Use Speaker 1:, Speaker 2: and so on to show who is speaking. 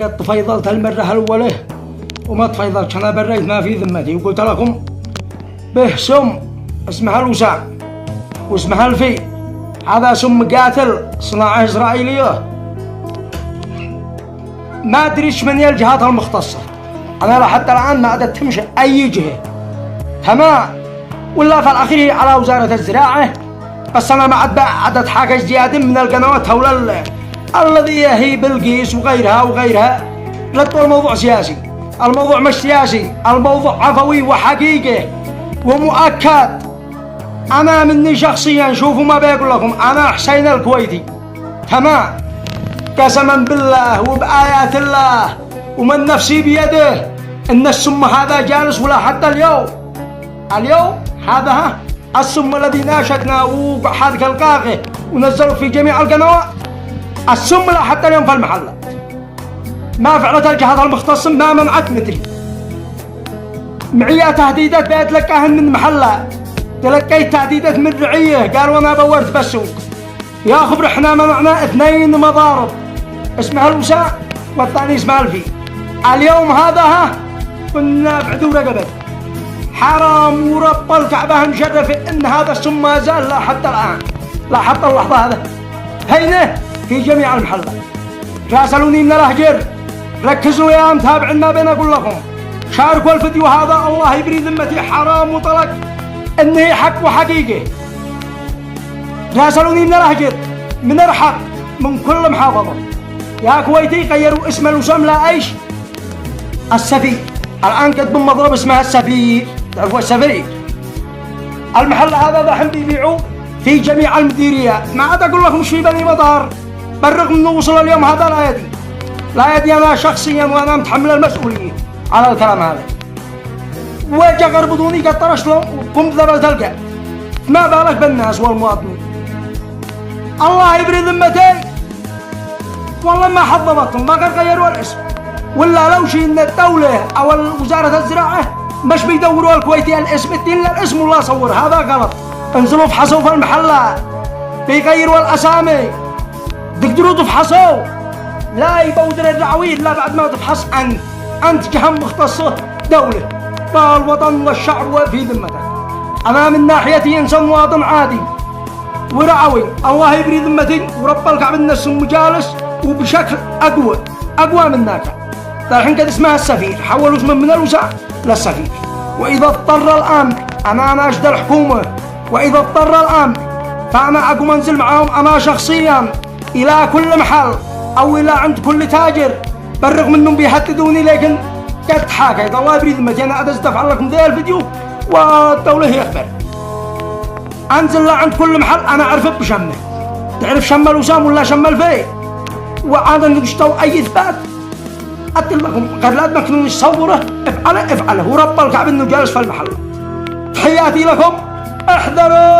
Speaker 1: قد تفيضلت المرة الأولى وما تفيضلتش. أنا بريت ما في ذمتي وقلت لكم به سم اسمها الوسام واسمها الفي. هذا سم قاتل صناعة إسرائيلية، ما أدريش من هي الجهات المختصة. أنا لحتى الآن ما عدت تمشي أي جهة تمام، ولا في الأخير على وزارة الزراعة. بس أنا ما عدت حاجة زيادة من القنوات حول الذي هي بلقيس وغيرها. لا الموضوع سياسي، الموضوع مش سياسي، الموضوع عفوي وحقيقي ومؤكد. أنا مني شخصيا شوفوا ما بيقول لكم، أنا حسين الكويتي تمام، قسما بالله وبآيات الله ومن نفسي بيده إن السم هذا جالس. ولا حتى اليوم هذا السم الذي ناشدنا وحرق القاقه ونزلوا في جميع القنوات، السم لا حتى اليوم في المحلة. ما فعلت الجهات المختصة، ما منعت مدري معي تهديدات بيتلقاهن من محلة، تلقيت تهديدات من رعية قالوا أنا بورت بالسوق. يا خبر احنا منعنا 2 مضارب اسمها الوسام والثاني اسمها الفي. اليوم هذا كنا بعدو رقبته حرام ورب الكعبة نشرف ان هذا السم ما زال لا حتى الآن، لا حتى اللحظة هذا هينه في جميع المحلات. راسلوني من الأهجر، ركزوا يا متابعين ما بين أقول لكم، شاركوا الفيديو هذا الله يبري ذمتي حرام وطلق انه حق وحقيقي. راسلوني من الأهجر من الرحاب من كل محافظة، يا كويتي غيروا اسم الوسام لا ايش السفير. الآن كتبوا مضرب اسمها السفير، تعرفوا السفير. المحل هذا دحين بيبيعوا في جميع المديريات، ما عاد أقول لكم مش في بني مطار. بالرغم انه وصل اليوم هذا لا يدي انا شخصيا وانا متحمل المسؤوليه على الكلام هذا. وجا قربضوني قد طرشت لهم وقمت ذبلت القلب، ما بالك بالناس والمواطنين. الله يبري ذمتي والله ما حضبتهم، ما قد غيروا الاسم. ولا لو شي ان الدوله او وزاره الزراعه مش بيدوروا الكويتي الاسم الدين للاسم ولا صور، هذا غلط. انزلوا افحصوا في المحلات بيغيروا الاسامي، تقدروا تفحصوا، لا يبودر الرعويل لا بعد ما تفحص انت جهه مختصه دوله بالوطن والشعب وفي ذمتك. انا من ناحيتي انسان مواطن عادي ورعوي، الله يبري ذمتي ورب الكعبه ان السم جالس وبشكل اقوى منك. الحين قد اسمها السفير، حولوا اسمه من الوسام للسفير. واذا اضطر الامر انا اشد الحكومه، واذا اضطر الامر فانا اقوم انزل معاهم انا شخصيا الى كل محل او الى عند كل تاجر، بالرغم انهم بيهددوني لكن قد حاجه. الله يبري ذمتي انا ادز افعل لكم ذا الفيديو والدوله هي اخبر. انزل عند كل محل انا اعرف بشمه، تعرف شم الوسام ولا شم الفي، وعاد نشتوا اي اثبات قلت لكم قبل ما كنوا يصوره افعله ورب الكعبه انه جالس في المحل. تحياتي لكم، احذروا.